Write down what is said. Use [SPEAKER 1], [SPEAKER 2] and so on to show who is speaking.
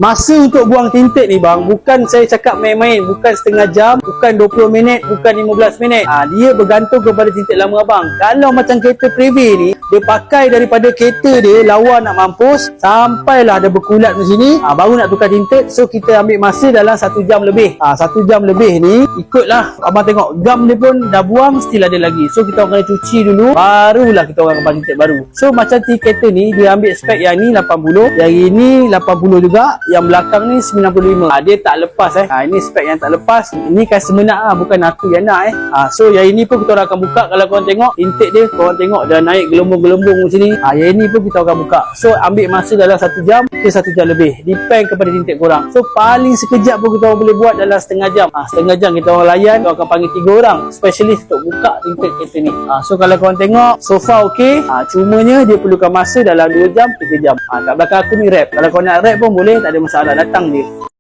[SPEAKER 1] Masa untuk buang tinted ni bang, bukan saya cakap main-main, bukan setengah jam, bukan 20 minit, bukan 15 minit. Dia bergantung kepada tinted lama abang. Kalau macam kereta Privy ni, dia pakai daripada kereta dia lawa nak mampus sampailah ada berkulat macam sini, baru nak tukar tinted. So kita ambil masa dalam 1 jam lebih. 1 jam lebih ni ikutlah abang tengok gam dia pun dah buang, still ada lagi. So kita orang kena cuci dulu, barulah kita orang kembali tinted baru. So macam kereta ni dia ambil spek yang ni 80, yang ini 80 juga, yang belakang ni 95. Dia tak lepas ini spek yang tak lepas. Ini customer nak bukan aku yang nak So yang ini pun kita orang akan buka. Kalau korang tengok intake dia, korang tengok dah naik gelembung-gelembung macam ni. Yang ini pun kita akan buka. So ambil masa dalam 1 jam ke 1 jam lebih, depend kepada intake korang. So paling sekejap pun kita orang boleh buat dalam setengah jam. Setengah jam kita orang layan, kita akan panggil 3 orang specialist untuk buka intake kereta ni. So kalau korang tengok so far okey. Cumanya dia perlukan masa dalam 2 jam 3 jam. Kat belakang aku ni wrap. Kalau kau nak wrap pun boleh, tak ada masalah, datang je.